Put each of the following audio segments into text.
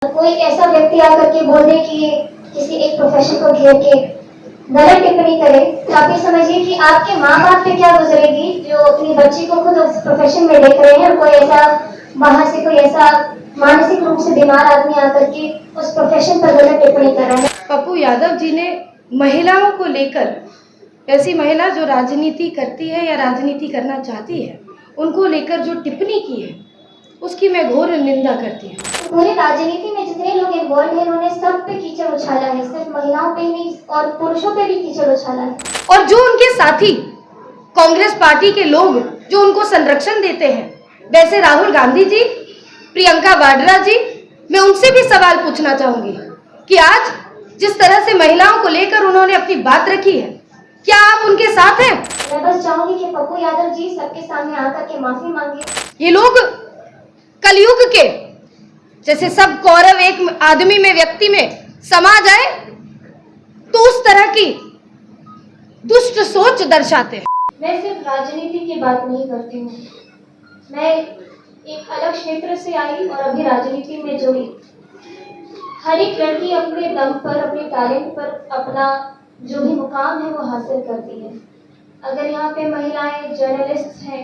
कोई ऐसा व्यक्ति आकर के बोल दे कि किसी एक प्रोफेशन को घेर के गलत टिप्पणी करे, तो आप ये समझिए कि आपके माँ बाप पे क्या गुजरेगी जो अपनी बच्ची को खुद उस प्रोफेशन में देख रहे हैं। कोई ऐसा बाहर से कोई ऐसा मानसिक रूप से बीमार आदमी आकर के उस प्रोफेशन पर गलत टिप्पणी कर रहा है। पप्पू यादव जी ने महिलाओं को लेकर, ऐसी महिला जो राजनीति करती है या राजनीति करना चाहती है, उनको लेकर जो टिप्पणी की है उसकी मैं घोर निंदा करती हूँ। पूरी राजनीति में जितने लोग इन्वॉल्व हैं उन्होंने सब पे कीचड़ उछाला है, सिर्फ महिलाओं पे ही नहीं और पुरुषों पे भी कीचड़ उछाला है। और जो उनके साथी कांग्रेस पार्टी के लोग जो उनको संरक्षण देते हैं, वैसे राहुल गांधी जी, प्रियंका वाड्रा जी, मैं उनसे भी सवाल पूछना चाहूंगी कि आज जिस तरह से महिलाओं को लेकर उन्होंने अपनी बात रखी है, क्या आप उनके साथ हैं? मैं बस चाहूंगी कि पप्पू यादव जी सबके सामने आकर के माफी मांगे। ये लोग कलयुग के जैसे सब कौरव एक आदमी में, व्यक्ति में समा जाए तो उस तरह की दुष्ट सोच दर्शाते हैं। मैं सिर्फ राजनीति की बात नहीं करती हूँ, मैं एक अलग क्षेत्र से आई और अभी राजनीति में जुड़ी। हर एक लड़की अपने दम पर, अपने टैलेंट पर अपना जो भी मुकाम है वो हासिल करती है। अगर यहाँ पे महिलाएं जर्नलिस्ट हैं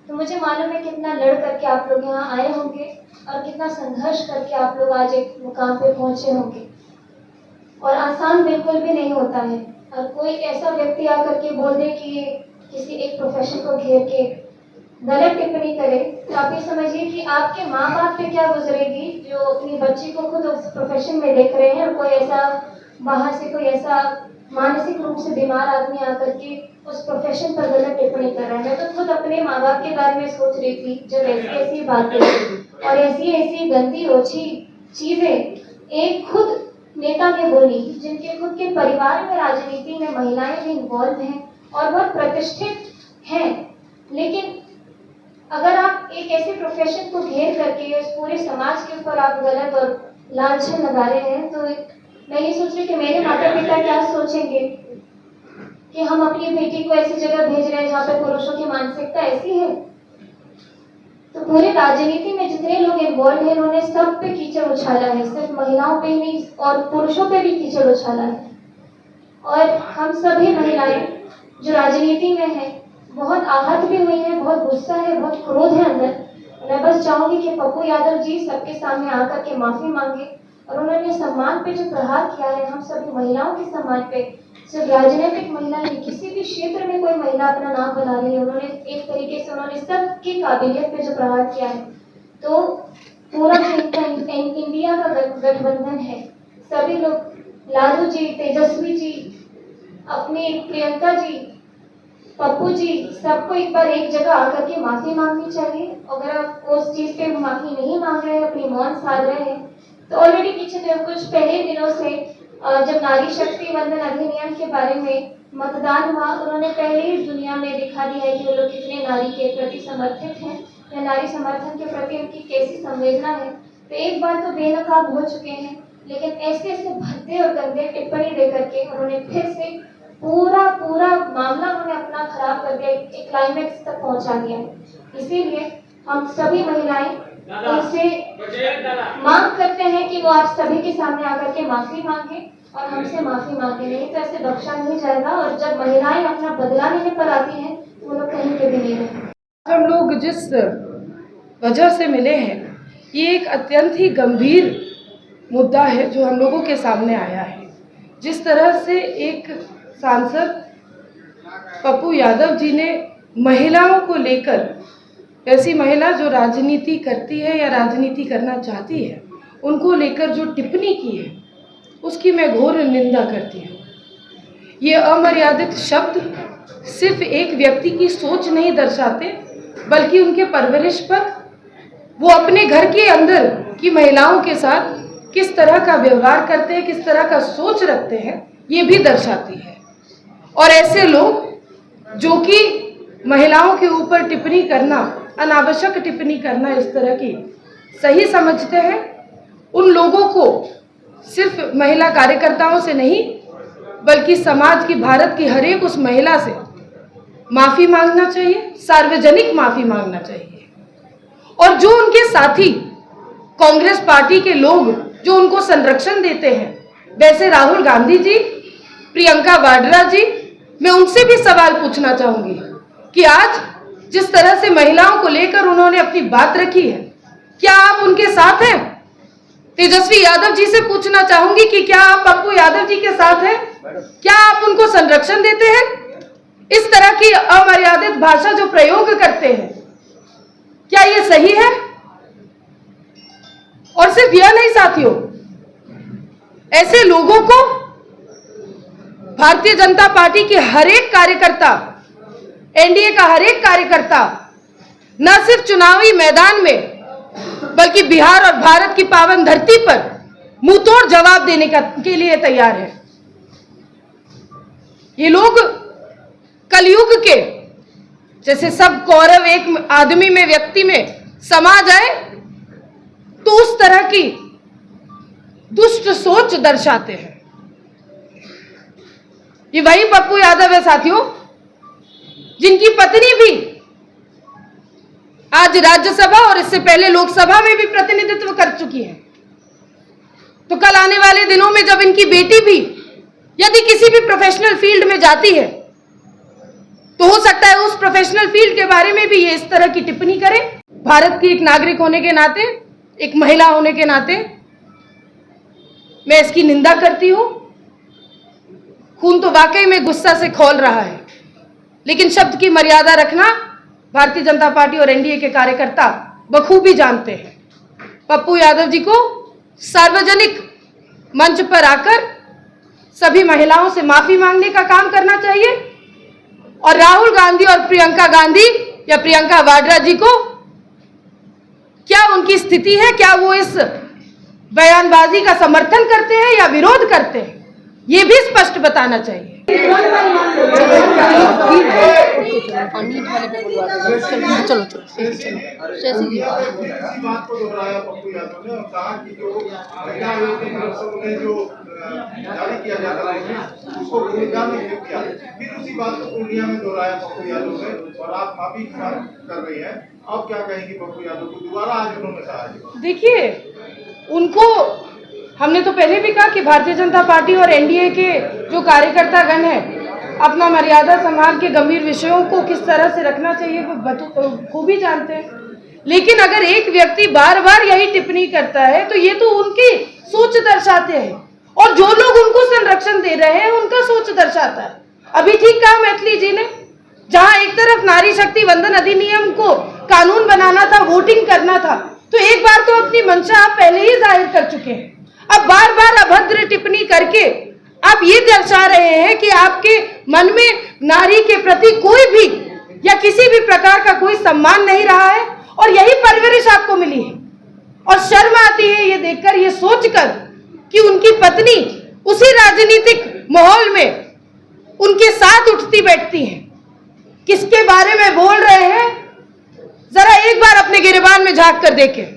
तो मुझे मालूम है कितना लड़ करके आप लोग यहाँ आए होंगे और कितना संघर्ष करके आप लोग आज एक मुकाम पे पहुंचे होंगे, और आसान बिल्कुल भी नहीं होता है। और कोई ऐसा व्यक्ति आकर के बोल दे कि किसी एक प्रोफेशन को घेर के गलत टिप्पणी करे, तो आप ये समझिए कि आपके माँ बाप पे क्या गुजरेगी जो अपनी बच्ची को खुद उस प्रोफेशन में देख रहे हैं। और कोई ऐसा बाहर से कोई ऐसा मानसिक रूप से बीमार आदमी आकर के उस प्रोफेशन पर गलत टिप्पणी कर रहा है। मैं तो खुद अपने माँ बाप के बारे में सोच रही थी जब ऐसी ऐसी बातें और ऐसी ऐसी गंदी ओछी चीजें एक खुद नेता ने बोली, जिनके खुद के परिवार में राजनीति में महिलाएं भी इन्वॉल्व हैं और बहुत प्रतिष्ठित हैं। लेकिन अगर आप एक ऐसे प्रोफेशन को घेर करके उस पूरे समाज के ऊपर आप गलत और लांछन लगा रहे हैं, तो मैं ये सोच रही कि मेरे माता पिता क्या सोचेंगे कि हम अपनी बेटी को ऐसी जगह भेज रहे हैं जहाँ पे पुरुषों की मानसिकता ऐसी है। तो पूरी राजनीति में जितने लोग इन्वॉल्व हैं उन्होंने सब पे कीचड़ उछाला है, सिर्फ महिलाओं पे ही नहीं और पुरुषों पे भी कीचड़ उछाला है। और हम सभी महिलाएं जो राजनीति में हैं बहुत आहत भी हुई हैं, बहुत गुस्सा है, बहुत क्रोध है अंदर। मैं बस चाहूंगी कि पप्पू यादव जी सबके सामने आकर के माफी मांगे और उन्होंने सम्मान पे जो प्रहार किया है, हम सभी महिलाओं के सम्मान पे, सिर्फ राजनीतिक महिला नहीं, किसी भी क्षेत्र में कोई महिला अपना नाम बना रही है, उन्होंने एक तरीके से उन्होंने सबकी काबिलियत पे जो प्रहार किया है। तो पूरा इंडिया का गठबंधन है, सभी लोग लालू जी, तेजस्वी जी, अपनी प्रियंका जी, पप्पू जी, सबको एक बार एक जगह आकर के माफी मांगनी चाहिए। अगर आप उस चीज पे माफी नहीं मांग रहे हैं, अपनी मौन साध रहे हैं, तो ऑलरेडी पीछे कुछ पहले दिनों से जब नारी शक्ति वंदन अधिनियम के बारे में मतदान हुआ, उन्होंने पहले ही दुनिया में दिखा दिया है कि वो लोग कितने नारी के प्रति समर्थित हैं या नारी समर्थन के प्रति उनकी कैसी संवेदना है। तो एक बार तो बेनकाब हो चुके हैं, लेकिन ऐसे ऐसे भद्दे और गंदे टिप्पणी दे करके उन्होंने फिर से पूरा मामला उन्होंने अपना खराब कर दिया, एक क्लाइमेक्स तक पहुंचा दिया। इसीलिए हम सभी महिलाएं उनसे मांग करते हैं कि वो आप सभी के सामने आकर के माफी मांगे और हमसे माफी मांगे, नहीं तो ऐसे बख्शा नहीं जाएगा। और जब महिलाएं अपना बदला लेने पर आती हैं तो वो लोग कहीं पे भी नहीं रहते। हम लोग जिस वजह से मिले हैं, ये एक अत्यंत ही गंभीर मुद्दा है जो हम लोगों के सामने आया है। जिस तरह से एक सांसद पप्पू यादव जी ने महिलाओं को लेकर, ऐसी महिला जो राजनीति करती है या राजनीति करना चाहती है, उनको लेकर जो टिप्पणी की है उसकी मैं घोर निंदा करती हूँ। ये अमर्यादित शब्द सिर्फ एक व्यक्ति की सोच नहीं दर्शाते, बल्कि उनके परवरिश पर, वो अपने घर के अंदर की महिलाओं के साथ किस तरह का व्यवहार करते हैं, किस तरह का सोच रखते हैं, ये भी दर्शाती है। और ऐसे लोग जो कि महिलाओं के ऊपर टिप्पणी करना, अनावश्यक टिप्पणी करना इस तरह की सही समझते हैं, उन लोगों को सिर्फ महिला कार्यकर्ताओं से नहीं बल्कि समाज की, भारत की हर एक उस महिला से माफी मांगना चाहिए, सार्वजनिक माफी मांगना चाहिए। और जो उनके साथी कांग्रेस पार्टी के लोग जो उनको संरक्षण देते हैं, वैसे राहुल गांधी जी, प्रियंका वाड्रा जी, मैं उनसे भी सवाल पूछना चाहूंगी कि आज जिस तरह से महिलाओं को लेकर उन्होंने अपनी बात रखी है, क्या आप उनके साथ हैं? तेजस्वी यादव जी से पूछना चाहूंगी कि क्या आप पप्पू यादव जी के साथ हैं? क्या आप उनको संरक्षण देते हैं? इस तरह की अमर्यादित भाषा जो प्रयोग करते हैं, क्या ये सही है? और सिर्फ यह नहीं साथियों, ऐसे लोगों को भारतीय जनता पार्टी के हर एक कार्यकर्ता, एनडीए का हर एक कार्यकर्ता न सिर्फ चुनावी मैदान में बल्कि बिहार और भारत की पावन धरती पर मुंहतोड़ जवाब देने के लिए तैयार है। ये लोग कलयुग के जैसे सब कौरव एक आदमी में, व्यक्ति में समा जाए तो उस तरह की दुष्ट सोच दर्शाते हैं। ये वही पप्पू यादव है साथियों, जिनकी पत्नी भी आज राज्यसभा और इससे पहले लोकसभा में भी प्रतिनिधित्व कर चुकी है। तो कल आने वाले दिनों में जब इनकी बेटी भी यदि किसी भी प्रोफेशनल फील्ड में जाती है तो हो सकता है उस प्रोफेशनल फील्ड के बारे में भी ये इस तरह की टिप्पणी करें। भारत की एक नागरिक होने के नाते, एक महिला होने के नाते मैं इसकी निंदा करती हूं। खून तो वाकई में गुस्सा से खौल रहा है, लेकिन शब्द की मर्यादा रखना भारतीय जनता पार्टी और एनडीए के कार्यकर्ता बखूबी जानते हैं। पप्पू यादव जी को सार्वजनिक मंच पर आकर सभी महिलाओं से माफी मांगने का काम करना चाहिए और राहुल गांधी और प्रियंका गांधी या प्रियंका वाड्रा जी को क्या उनकी स्थिति है, क्या वो इस बयानबाजी का समर्थन करते हैं या विरोध करते हैं, ये भी स्पष्ट बताना चाहिए। चलो बात को दोहराया पप्पू यादव ने और कहा कि जो महिला आयोग की तरफ से उन्हें जो जारी किया जाता है उसको पूर्णिया में क्यों किया, फिर उसी बात को पूर्णिया में दोहराया पप्पू यादव ने और आप माफी कर रही हैं। आप क्या कहेंगी पप्पू यादव को, दोबारा आज उन्होंने कहा? देखिए, उनको हमने तो पहले भी कहा कि भारतीय जनता पार्टी और एनडीए के जो कार्यकर्ता गण हैं अपना मर्यादा संभाल के गंभीर विषयों को किस तरह से रखना चाहिए वो खूबी जानते हैं। लेकिन अगर एक व्यक्ति बार बार यही टिप्पणी करता है तो ये तो उनकी सोच दर्शाते हैं और जो लोग उनको संरक्षण दे रहे हैं उनका सोच दर्शाता है। अभी ठीक कहा मैथिली जी ने, जहां एक तरफ नारी शक्ति वंदन अधिनियम को कानून बनाना था, वोटिंग करना था, तो एक बार तो अपनी मंशा आप पहले ही जाहिर कर चुके हैं। अब बार बार अभद्र टिप्पणी करके आप ये दर्शा रहे हैं कि आपके मन में नारी के प्रति कोई भी या किसी भी प्रकार का कोई सम्मान नहीं रहा है और यही परवरिश आपको मिली है। और शर्म आती है ये देखकर, ये सोचकर कि उनकी पत्नी उसी राजनीतिक माहौल में उनके साथ उठती बैठती हैं। किसके बारे में बोल रहे हैं, जरा एक बार अपने गिरेबान में झांक कर देखें।